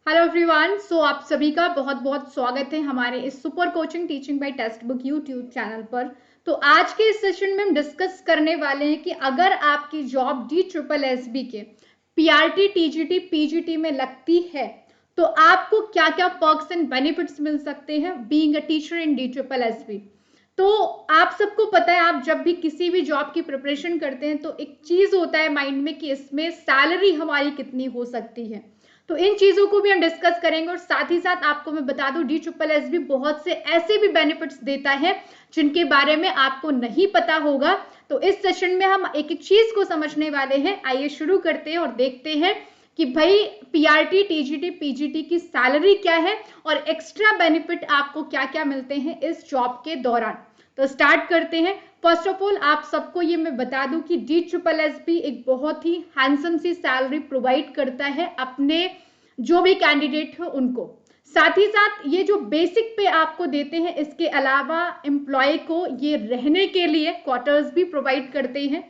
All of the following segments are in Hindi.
Hello everyone. आप सभी का बहुत बहुत स्वागत है हमारे इस super coaching teaching bye text book YouTube channel पर। तो आज के इस सेशन में हम डिस्कस करने वाले हैं कि अगर आपकी जॉब DSSB के PRT TGT PGT में लगती है तो आपको क्या क्या पर्क्स एंड बेनिफिट्स मिल सकते हैं being a teacher in DSSB। तो आप सबको पता है, आप जब भी किसी भी जॉब की प्रिपरेशन करते हैं तो एक चीज होता है माइंड में कि इसमें सैलरी हमारी कितनी हो सकती है। तो इन चीजों को भी हम डिस्कस करेंगे और साथ ही साथ आपको मैं बता दूं DSSB बहुत से ऐसे भी बेनिफिट्स देता है जिनके बारे में आपको नहीं पता होगा। तो इस सेशन में हम एक एक चीज को समझने वाले हैं। आइए शुरू करते हैं और देखते हैं कि भाई PRT TGT PGT की सैलरी क्या है और एक्स्ट्रा बेनिफिट आपको क्या क्या मिलते हैं इस जॉब के दौरान। तो स्टार्ट करते हैं। फर्स्ट ऑफ ऑल आप सबको ये मैं बता दूं कि DSSB एक बहुत ही हैंडसम सी सैलरी प्रोवाइड करता है अपने जो भी कैंडिडेट हो उनको। साथ ही साथ ये जो बेसिक पे आपको देते हैं, इसके अलावा एम्प्लॉय को ये रहने के लिए क्वार्टर्स भी प्रोवाइड करते हैं।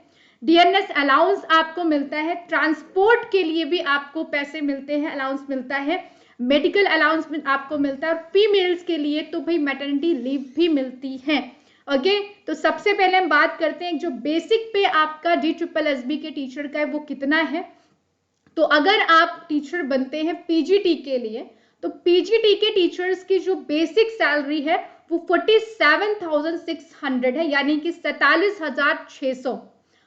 DNS अलाउंस आपको मिलता है, ट्रांसपोर्ट के लिए भी आपको पैसे मिलते हैं, अलाउंस मिलता है, मेडिकल अलाउंस आपको मिलता है और फीमेल्स के लिए तो भाई मैटरनिटी लीव भी मिलती है। ओके, तो सबसे पहले हम बात करते हैं जो बेसिक पे आपका DSSB के टीचर का है वो कितना है। तो अगर आप टीचर बनते हैं PGT के लिए तो PGT के टीचर्स की जो बेसिक सैलरी है वो 47,600 है, यानी कि 47,600।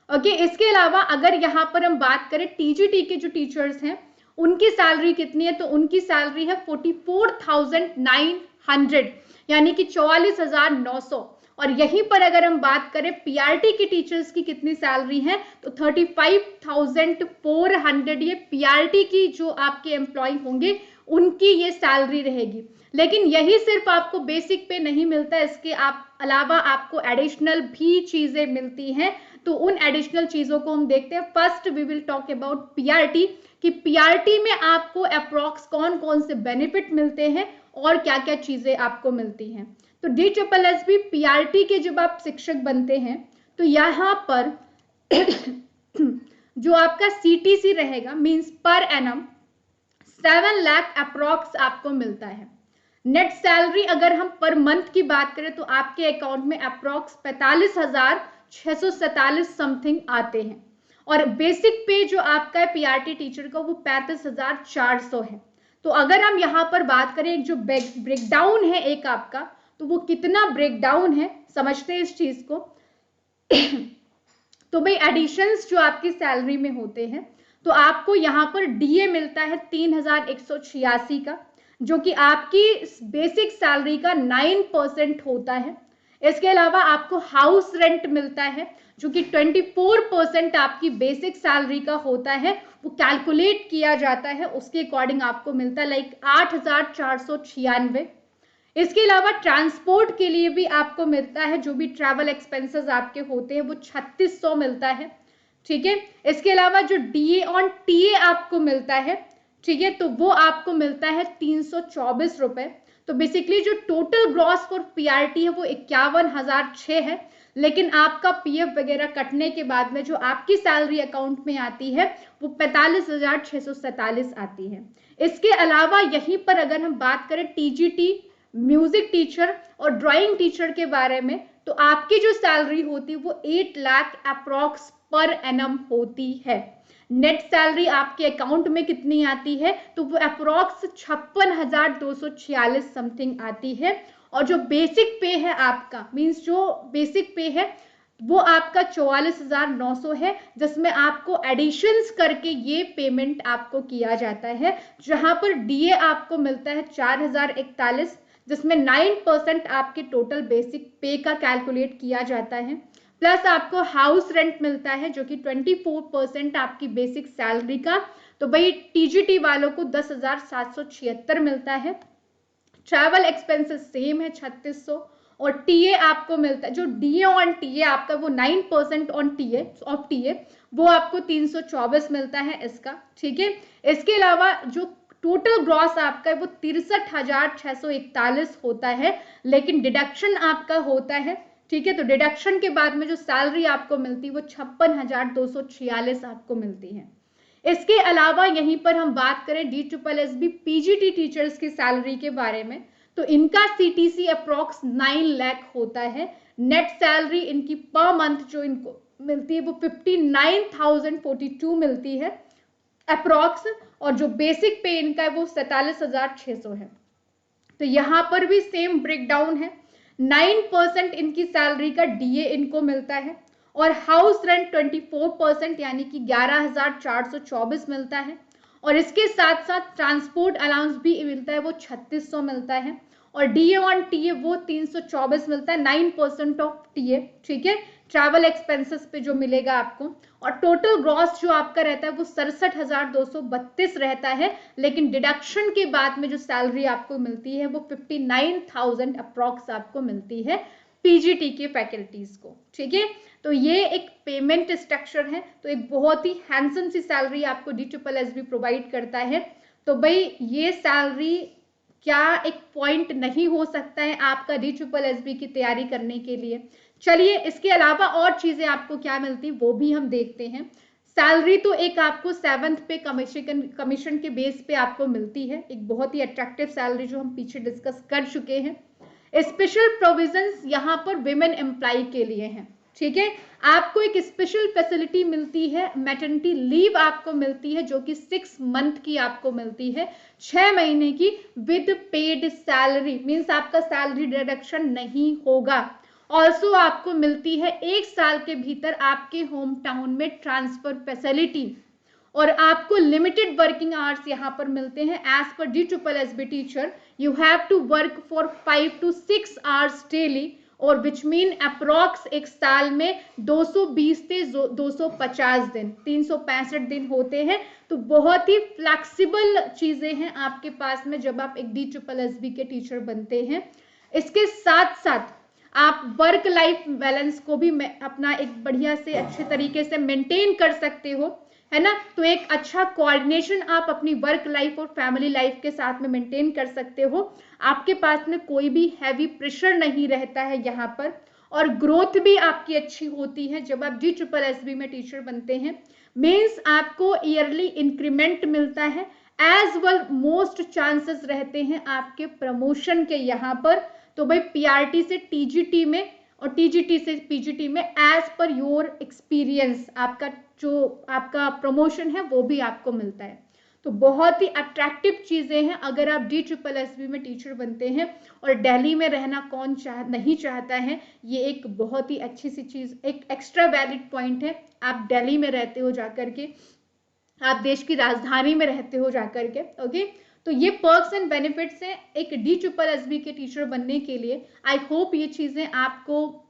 ओके, इसके अलावा अगर यहाँ पर हम बात करें TGT के जो टीचर्स हैं उनकी सैलरी कितनी है, तो उनकी सैलरी है 44,900, यानी कि 44,900। और यहीं पर अगर हम बात करें PRT के टीचर्स की कितनी सैलरी है तो 35,400। ये PRT की जो आपके एम्प्लॉय होंगे उनकी ये सैलरी रहेगी। लेकिन यही सिर्फ आपको बेसिक पे नहीं मिलता, इसके अलावा आपको एडिशनल भी चीजें मिलती हैं। तो उन एडिशनल चीजों को हम देखते हैं। First we will talk about PRT कि PRT में आपको अप्रॉक्स कौन कौन से बेनिफिट मिलते हैं और क्या क्या चीजें आपको मिलती हैं। तो DSSB PRT के जब आप शिक्षक बनते हैं तो यहाँ पर जो आपका CTC रहेगा means per annum 7 lakh approx आपको मिलता है। नेट सैलरी अगर हम पर मंथ की बात करें तो आपके अकाउंट में अप्रॉक्स 45,647 समथिंग आते हैं। और बेसिक पे जो आपका है PRT टीचर का वो 35,400 है। तो अगर हम यहाँ पर बात करें एक जो ब्रेकडाउन है एक आपका, तो वो कितना ब्रेकडाउन है समझते हैं इस चीज को। तो भाई एडिशंस जो आपकी सैलरी में होते हैं तो आपको यहाँ पर DA मिलता है 3,186 का, जो कि आपकी बेसिक सैलरी का 9% होता है। इसके अलावा आपको हाउस रेंट मिलता है जो कि 24% आपकी बेसिक सैलरी का होता है। वो कैलकुलेट किया जाता है उसके अकॉर्डिंग आपको मिलता है लाइक 8,496। इसके अलावा ट्रांसपोर्ट के लिए भी आपको मिलता है, जो भी ट्रैवल एक्सपेंसेस आपके होते हैं वो 3600 मिलता है। ठीक है, इसके अलावा जो DA ऑन TA आपको मिलता है, ठीक है, तो वो आपको मिलता है 324 रुपए। तो बेसिकली जो टोटल ग्रॉस फॉर PRT है वो 51,006 है, लेकिन आपका PF वगैरह कटने के बाद में जो आपकी सैलरी अकाउंट में आती है वो 45,647 आती है। इसके अलावा यहीं पर अगर हम बात करें TGT म्यूजिक टीचर और ड्राइंग टीचर के बारे में, तो आपकी जो सैलरी होती है वो 8 लाख अप्रॉक्स पर एनम होती है। नेट सैलरी आपके अकाउंट में कितनी आती है तो वो अप्रॉक्स 56,246 समथिंग आती है। और जो बेसिक पे है आपका मींस जो बेसिक पे है वो आपका 44,900 है, जिसमें आपको एडिशंस करके ये पेमेंट आपको किया जाता है। जहां पर DA आपको मिलता है 4,041, जिसमें 9% आपके टोटल बेसिक पे का कैलकुलेट किया जाता है। प्लस आपको हाउस रेंट मिलता है जो कि 24% आपकी बेसिक सैलरी का। तो भाई TGT वालों को 10,776 मिलता है। ट्रैवल एक्सपेंसेस सेम है 3600। और TA आपको मिलता है, जो DA ऑन TA आपका वो 9% ऑन TA ऑफ TA वो आपको 324 मिलता है इसका। ठीक है, इसके अलावा जो टोटल ग्रॉस आपका है वो 63,641 होता है, लेकिन डिडक्शन आपका होता है। ठीक है, तो डिडक्शन के बाद में जो सैलरी आपको मिलती है वो 56,246 आपको मिलती है। इसके अलावा यहीं पर हम बात करें DSSB PGT टीचर्स की सैलरी के बारे में, तो इनका CTC अप्रॉक्स 9 लाख होता है। नेट सैलरी इनकी पर मंथ जो इनको मिलती है वो 59,042 मिलती है अप्रॉक्स, और जो बेसिक पे इनका है वो 47,600 है। तो यहाँ पर भी सेम ब्रेकडाउन है। 9% इनकी सैलरी का DA इनको मिलता है, और हाउस रेंट 24% यानी कि 11,424 मिलता है, और इसके साथ साथ ट्रांसपोर्ट अलाउंस भी मिलता है, वो 3600 मिलता है, और DA ऑन TA वो 324 मिलता है, 9% ऑफ TA, ठीक है, ट्रैवल एक्सपेंसेस पे जो मिलेगा आपको। और टोटल ग्रॉस जो आपका रहता है वो 67,232 रहता है, लेकिन डिडक्शन के बाद में जो सैलरी आपको मिलती है वो 59,000 अप्रॉक्स आपको मिलती है PGT के फैकल्टीज को, ठीक है। तो ये एक पेमेंट स्ट्रक्चर है, तो एक बहुत ही हैंडसम सी सैलरी आपको DSSB प्रोवाइड करता है। तो भाई ये सैलरी क्या एक पॉइंट नहीं हो सकता है आपका DSSB की तैयारी करने के लिए? चलिए इसके अलावा और चीजें आपको क्या मिलती वो भी हम देखते हैं। सैलरी तो एक आपको 7th पे कमीशन के बेस पे आपको मिलती है, एक बहुत ही अट्रैक्टिव सैलरी जो हम पीछे डिस्कस कर चुके हैं। स्पेशल प्रोविजंस यहाँ पर विमेन एम्प्लॉय के लिए हैं, ठीक है। आपको एक स्पेशल फैसिलिटी मिलती है, मैटरनिटी लीव आपको मिलती है जो कि 6 मंथ की आपको मिलती है, 6 महीने की विद पेड सैलरी, मीन्स आपका सैलरी डिडक्शन नहीं होगा। ऑल्सो आपको मिलती है 1 साल के भीतर आपके होम टाउन में ट्रांसफर फैसिलिटी, और आपको लिमिटेड वर्किंग आवर्स यहाँ पर मिलते हैं। As per DSSB teacher you have to work for 5 to 6 hours daily, और विच मीन अप्रॉक्स एक साल में 220 से 250 दिन, 365 दिन होते हैं। तो बहुत ही फ्लेक्सिबल चीजें हैं आपके पास में जब आप एक DSSB के टीचर बनते हैं। इसके साथ साथ आप वर्क लाइफ बैलेंस को भी अपना एक बढ़िया से अच्छे तरीके से मेंटेन कर सकते हो, है ना। तो एक अच्छा कोऑर्डिनेशन आप अपनी वर्क लाइफ और फैमिली लाइफ के साथ में मेंटेन कर सकते हो। आपके पास में कोई भी हैवी प्रेशर नहीं रहता है यहाँ पर, और ग्रोथ भी आपकी अच्छी होती है जब आप DSSB में टीचर बनते हैं। मीन्स आपको ईयरली इंक्रीमेंट मिलता है, एज वेल मोस्ट चांसेस रहते हैं आपके प्रमोशन के यहाँ पर। तो भाई PRT से TGT में और TGT से PGT में एज पर योर एक्सपीरियंस आपका जो आपका प्रमोशन है वो भी आपको मिलता है। तो बहुत ही अट्रैक्टिव चीजें हैं अगर आप DSSB में टीचर बनते हैं, और दिल्ली में रहना कौन नहीं चाहता है। ये एक बहुत ही अच्छी सी चीज, एक एक्स्ट्रा वैलिड पॉइंट है। आप दिल्ली में रहते हो जाकर के, आप देश की राजधानी में रहते हो जाकर के, ओके। तो ये पर्क्स एंड बेनिफिट्स हैं एक DSSB के टीचर बनने के लिए। आई होप ये चीजें आपको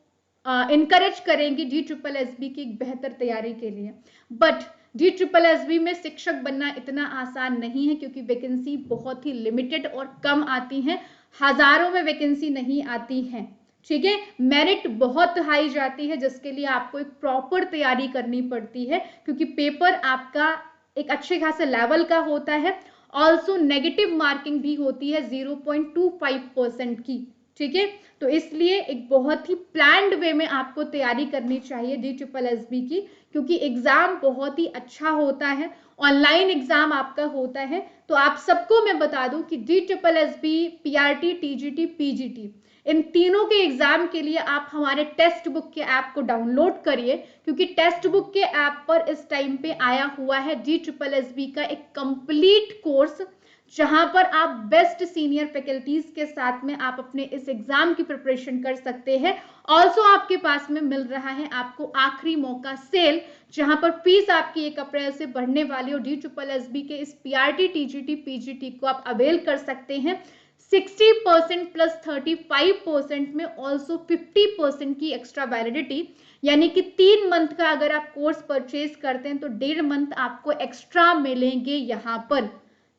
इनकरेज करेंगी DSSB की एक बेहतर तैयारी के लिए। बट DSSB में शिक्षक बनना इतना आसान नहीं है, क्योंकि वैकेंसी बहुत ही लिमिटेड और कम आती हैं, हजारों में वैकेंसी नहीं आती हैं, ठीक है। मेरिट बहुत हाई जाती है, जिसके लिए आपको एक प्रॉपर तैयारी करनी पड़ती है, क्योंकि पेपर आपका एक अच्छे खासे लेवल का होता है। ऑल्सो नेगेटिव मार्किंग भी होती है 0.25% की, ठीक है। तो इसलिए एक बहुत ही प्लान्ड वे में आपको तैयारी करनी चाहिए DSSB की, क्योंकि एग्जाम बहुत ही अच्छा होता है, ऑनलाइन एग्जाम आपका होता है। तो आप सबको मैं बता दूं कि DSSB, PRT, TGT, PGT इन तीनों के एग्जाम के लिए आप हमारे टेक्स्ट बुक के ऐप को डाउनलोड करिए, क्योंकि टेक्स्ट बुक के ऐप पर इस टाइम पे आया हुआ है DSSB का एक कंप्लीट कोर्स, जहां पर आप बेस्ट सीनियर फैकल्टीज के साथ में आप अपने इस एग्जाम की प्रिपरेशन कर सकते हैं। ऑल्सो आपके पास में मिल रहा है आपको आखिरी मौका सेल, जहां पर फीस आपकी 1 अप्रैल से बढ़ने वाली, और DSSB के इस PRT, TGT, PGT को आप अवेल कर सकते हैं 60% प्लस 35% में, ऑल्सो 50% की एक्स्ट्रा वैलिडिटी, यानी कि 3 मंथ का अगर आप कोर्स परचेज करते हैं तो 1.5 मंथ आपको एक्स्ट्रा मिलेंगे यहाँ पर।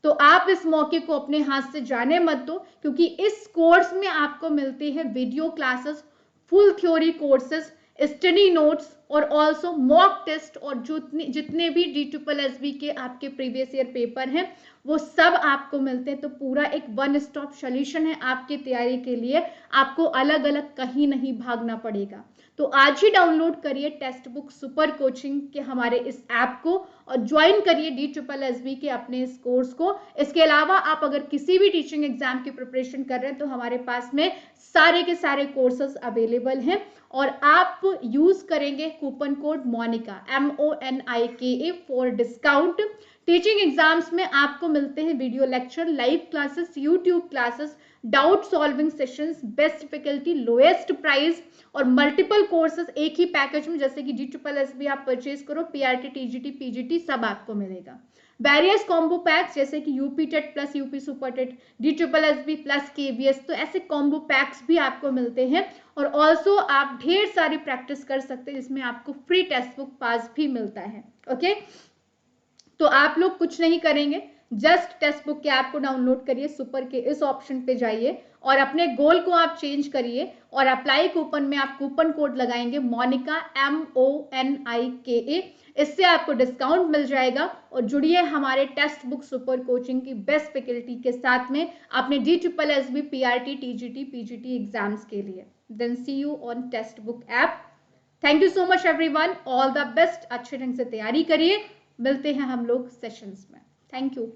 तो आप इस मौके को अपने हाथ से जाने मत दो, क्योंकि इस कोर्स में आपको मिलते हैं video classes, full theory courses, study notes, और ऑल्सो मॉक टेस्ट और जितने भी DSSB के आपके प्रीवियस ईयर पेपर हैं वो सब आपको मिलते हैं। तो पूरा एक वन स्टॉप सॉल्यूशन है आपकी तैयारी के लिए, आपको अलग अलग कहीं नहीं भागना पड़ेगा। तो आज ही डाउनलोड करिए टेक्स्ट बुक सुपर कोचिंग के हमारे इस ऐप को और ज्वाइन करिए DSSB के अपने इस कोर्स को। इसके अलावा आप अगर किसी भी टीचिंग एग्जाम की प्रिपरेशन कर रहे हैं तो हमारे पास में सारे के सारे कोर्सेज अवेलेबल हैं और आप यूज करेंगे coupon code Monika MONIKA for discount. Teaching exams में आपको मिलते हैं video lecture, live classes, YouTube classes, doubt solving sessions, best faculty, lowest price और मल्टीपल कोर्सेज एक ही पैकेज में। जैसे कि DSSB आप परचेज करो, PRT, TGT, PGT सब आपको मिलेगा। वेरियस कॉम्बो पैक्स जैसे कि UP TET plus UP super TET, DSSB plus KVS, तो ऐसे कॉम्बो पैक्स भी आपको मिलते हैं। और ऑल्सो आप ढेर सारी प्रैक्टिस कर सकते हैं जिसमें आपको फ्री टेक्स्ट बुक पास भी मिलता है। ओके, तो आप लोग कुछ नहीं करेंगे, जस्ट टेक्स्ट बुक के ऐप को डाउनलोड करिए, सुपर के इस ऑप्शन पे जाइए और अपने गोल को आप चेंज करिए और अप्लाई कूपन में आप कूपन कोड लगाएंगे मोनिका MONIKA। इससे आपको डिस्काउंट मिल जाएगा और जुड़िए हमारे टेक्स्ट बुक सुपर कोचिंग की बेस्ट फैकल्टी के साथ में अपने DSSB, PRT, TGT, PGT exams के लिए। Then see you on text book app. Thank you so much everyone, all the best. अच्छे ढंग से तैयारी करिए, मिलते हैं हम लोग सेशंस में। Thank you.